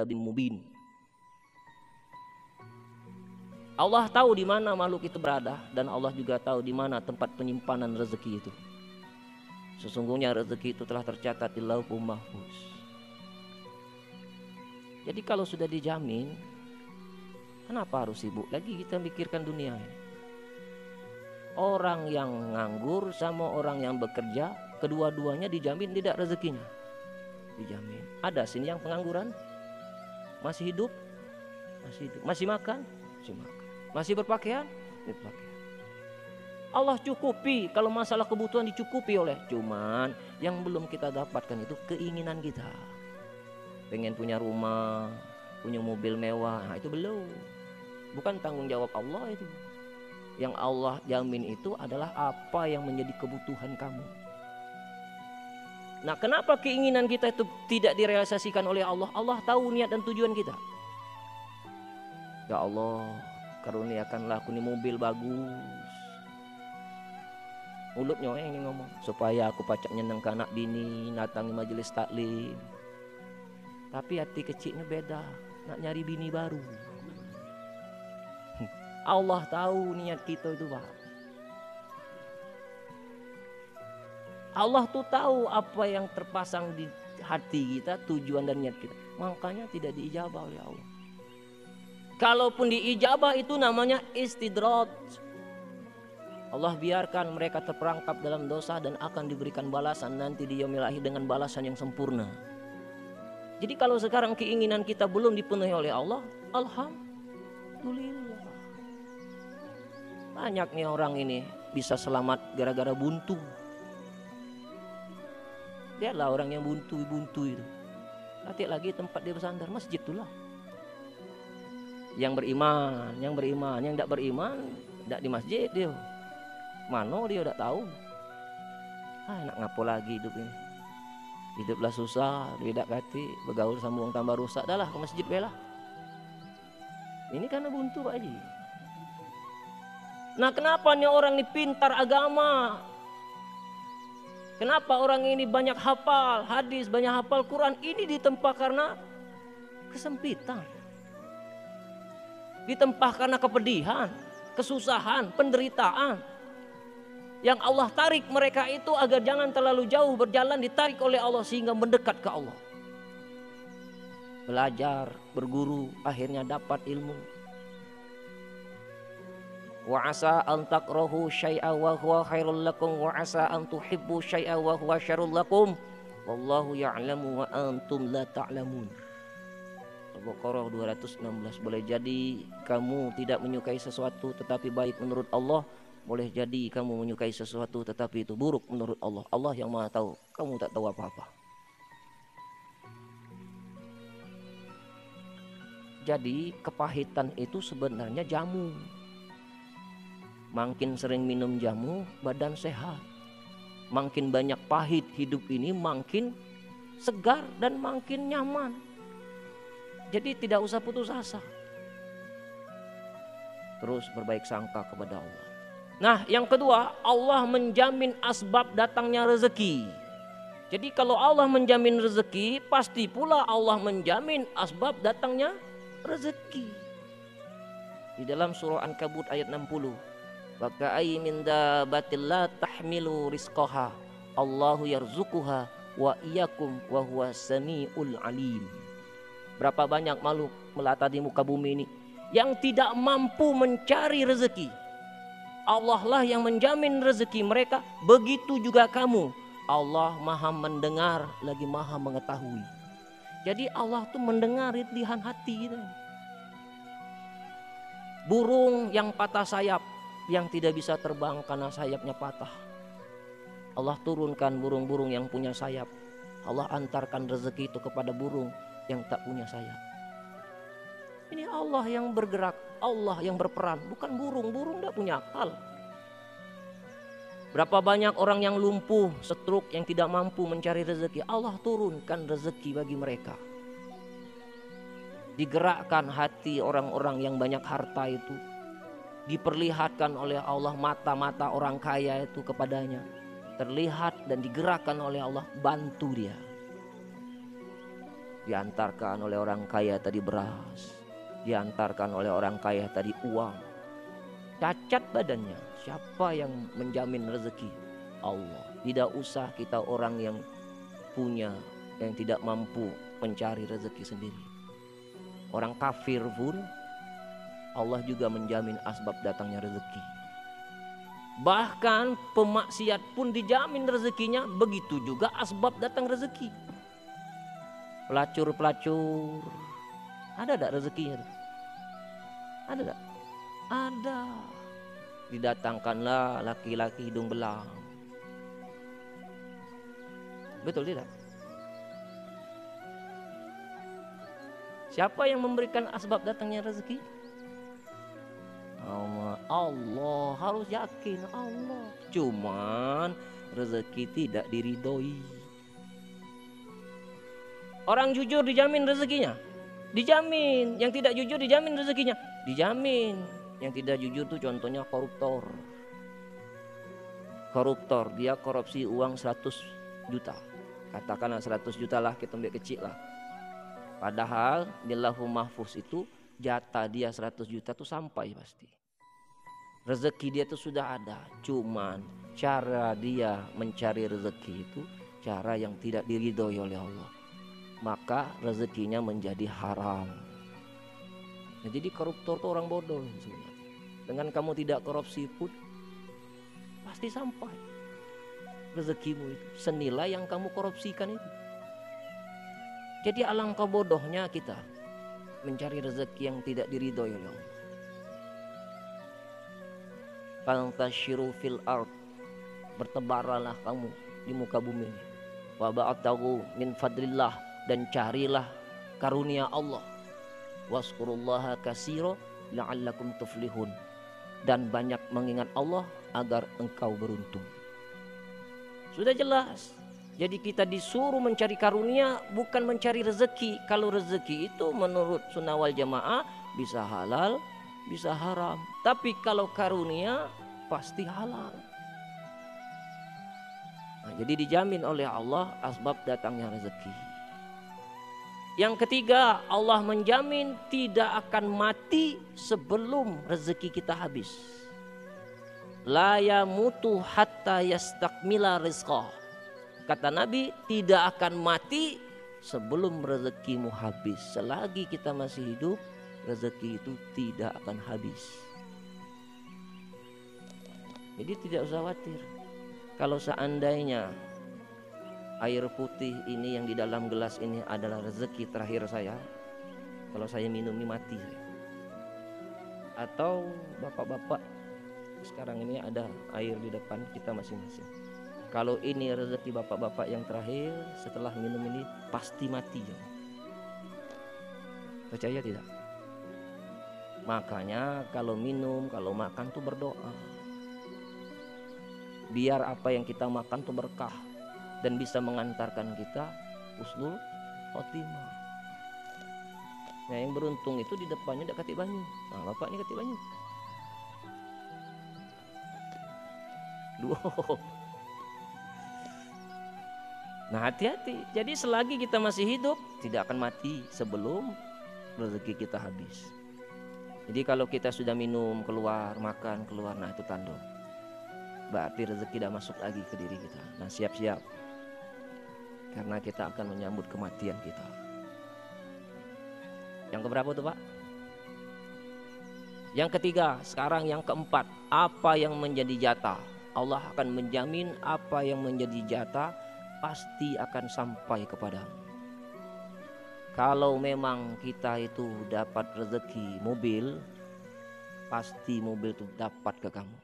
mubin. Allah tahu di mana makhluk itu berada dan Allah juga tahu di mana tempat penyimpanan rezeki itu. Sesungguhnya rezeki itu telah tercatat di Lauhul Mahfuz. Jadi kalau sudah dijamin, kenapa harus sibuk lagi kita mikirkan dunia ini? Orang yang nganggur sama orang yang bekerja, kedua-duanya dijamin tidak rezekinya. Dijamin. Ada sini yang pengangguran? Masih hidup? Masih hidup. Masih makan? Masih makan. Masih berpakaian? Berpakaian. Allah cukupi, kalau masalah kebutuhan dicukupi oleh. Cuman yang belum kita dapatkan itu keinginan kita. Pengen punya rumah, punya mobil mewah, nah itu belum. Bukan tanggung jawab Allah itu. Yang Allah jamin itu adalah apa yang menjadi kebutuhan kamu. Nah, kenapa keinginan kita itu tidak direalisasikan oleh Allah? Allah tahu niat dan tujuan kita. Ya Allah, karuniakanlah aku nih mobil bagus. Mulutnya yang ini ngomong, supaya aku pacak nyeneng ke anak bini, datangi majelis taklim. Tapi hati kecilnya beda, nak nyari bini baru. Allah tahu niat kita itu, Pak. Allah tuh tahu apa yang terpasang di hati kita, tujuan dan niat kita. Makanya tidak diijabah oleh Allah. Kalaupun diijabah itu namanya istidraj. Allah biarkan mereka terperangkap dalam dosa dan akan diberikan balasan nanti di yaumil akhir dengan balasan yang sempurna. Jadi kalau sekarang keinginan kita belum dipenuhi oleh Allah, alhamdulillah. Banyak nih orang ini bisa selamat gara-gara buntu. Lihatlah orang yang buntu itu. Nanti lagi tempat dia bersandar, masjid itulah. Yang beriman, yang tidak beriman, tidak di masjid dia. Mana dia udah tahu. Nak ngapo lagi hidup ini. Hiduplah susah, tidak kati, bergaul sama orang tambah rusak. Dah lah ke masjid bela. Ini karena buntu Pak Haji. Nah, kenapa nih orang ini pintar agama? Kenapa orang ini banyak hafal hadis, banyak hafal Quran? Ini ditempa karena kesempitan. Ditempa karena kepedihan, kesusahan, penderitaan. Yang Allah tarik mereka itu agar jangan terlalu jauh berjalan, ditarik oleh Allah sehingga mendekat ke Allah. Belajar, berguru, akhirnya dapat ilmu. Wa asa an takrahu syai'a wa huwa khairul lakum wa asa an tuhibbu syai'a wa huwa syarrul lakum wallahu ya'lamu wa antum la ta'lamun. Al-Baqarah 216. Boleh jadi kamu tidak menyukai sesuatu tetapi baik menurut Allah. Boleh jadi kamu menyukai sesuatu tetapi itu buruk menurut Allah. Allah yang Maha tahu, kamu tak tahu apa-apa. Jadi kepahitan itu sebenarnya jamu. Makin sering minum jamu, badan sehat. Makin banyak pahit hidup ini, makin segar dan makin nyaman. Jadi tidak usah putus asa. Terus berbaik sangka kepada Allah. Nah, yang kedua, Allah menjamin asbab datangnya rezeki. Jadi kalau Allah menjamin rezeki, pasti pula Allah menjamin asbab datangnya rezeki. Di dalam surah Ankabut ayat 60. Wa ka'ayyin min dabbatin la tahmilu rizqaha Allahu yarzuquha wa iyyakum wa huwas samiul alim. Berapa banyak makhluk melata di muka bumi ini yang tidak mampu mencari rezeki. Allah lah yang menjamin rezeki mereka. Begitu juga kamu. Allah maha mendengar lagi maha mengetahui. Jadi Allah tuh mendengar rintihan hati kita. Burung yang patah sayap, yang tidak bisa terbang karena sayapnya patah, Allah turunkan burung-burung yang punya sayap. Allah antarkan rezeki itu kepada burung yang tak punya sayap. Ini Allah yang bergerak, Allah yang berperan, bukan burung. Burung tidak punya akal. Berapa banyak orang yang lumpuh, stroke, yang tidak mampu mencari rezeki. Allah turunkan rezeki bagi mereka. Digerakkan hati orang-orang yang banyak harta itu. Diperlihatkan oleh Allah mata-mata orang kaya itu kepadanya. Terlihat dan digerakkan oleh Allah, bantu dia. Diantarkan oleh orang kaya tadi beras, diantarkan oleh orang kaya tadi uang. Cacat badannya, siapa yang menjamin rezeki? Allah. Tidak usah kita orang yang punya, yang tidak mampu mencari rezeki sendiri. Orang kafir pun Allah juga menjamin asbab datangnya rezeki. Bahkan pemaksiat pun dijamin rezekinya, begitu juga asbab datang rezeki. Pelacur-pelacur, ada tak rezekinya? Ada tak? Ada. Didatangkanlah laki-laki hidung belang. Betul tidak? Siapa yang memberikan asbab datangnya rezeki? Allah, harus yakin Allah. Cuman rezeki tidak diridhoi. Orang jujur dijamin rezekinya, dijamin. Yang tidak jujur dijamin rezekinya, dijamin. Yang tidak jujur tuh contohnya koruptor. Koruptor, dia korupsi uang 100 juta. Katakanlah 100 juta lah, kita ambil kecil lah. Padahal di Lauhul Mahfuz itu jatah dia 100 juta tuh sampai pasti. Rezeki dia tuh sudah ada. Cuman cara dia mencari rezeki itu cara yang tidak diridhoi oleh Allah. Maka rezekinya menjadi haram. Nah, jadi koruptor itu orang bodoh sebenarnya. Dengan kamu tidak korupsi pun pasti sampai rezekimu itu senilai yang kamu korupsikan itu. Jadi alangkah bodohnya kita mencari rezeki yang tidak diridhoi oleh Allah. Fantashiru fil ard, bertebaralah kamu di muka bumi. Wa ba'tahu min fadlillah, dan carilah karunia Allah. Waskurullaha katsira la'allakum tuflihun, dan banyak mengingat Allah agar engkau beruntung. Sudah jelas. Jadi kita disuruh mencari karunia, bukan mencari rezeki. Kalau rezeki itu menurut sunnah wal jamaah bisa halal, bisa haram. Tapi kalau karunia pasti halal. Nah, jadi dijamin oleh Allah asbab datangnya rezeki. Yang ketiga, Allah menjamin tidak akan mati sebelum rezeki kita habis. La yamutu hatta yastakmila rizqah. Kata Nabi, tidak akan mati sebelum rezekimu habis. Selagi kita masih hidup, rezeki itu tidak akan habis. Jadi tidak usah khawatir. Kalau seandainya air putih ini yang di dalam gelas ini adalah rezeki terakhir saya, kalau saya minum ini mati saya. Atau bapak-bapak, sekarang ini ada air di depan kita masing-masing. Kalau ini rezeki bapak-bapak yang terakhir, setelah minum ini pasti mati. Percaya tidak? Makanya kalau minum, kalau makan tuh berdoa. Biar apa yang kita makan tuh berkah dan bisa mengantarkan kita husnul khotimah. Nah, yang beruntung itu di depannya ada Katik Banyu. Nah, bapak ini Katik Banyu. Duh. Nah, hati-hati. Jadi selagi kita masih hidup, tidak akan mati sebelum rezeki kita habis. Jadi kalau kita sudah minum keluar, makan keluar, nah itu tanda. Berarti rezeki sudah masuk lagi ke diri kita. Nah, siap-siap. Karena kita akan menyambut kematian kita. Yang keberapa tuh, Pak? Yang ketiga, sekarang yang keempat. Apa yang menjadi jatah? Allah akan menjamin apa yang menjadi jatah pasti akan sampai kepadamu. Kalau memang kita itu dapat rezeki mobil, pasti mobil itu dapat ke kamu.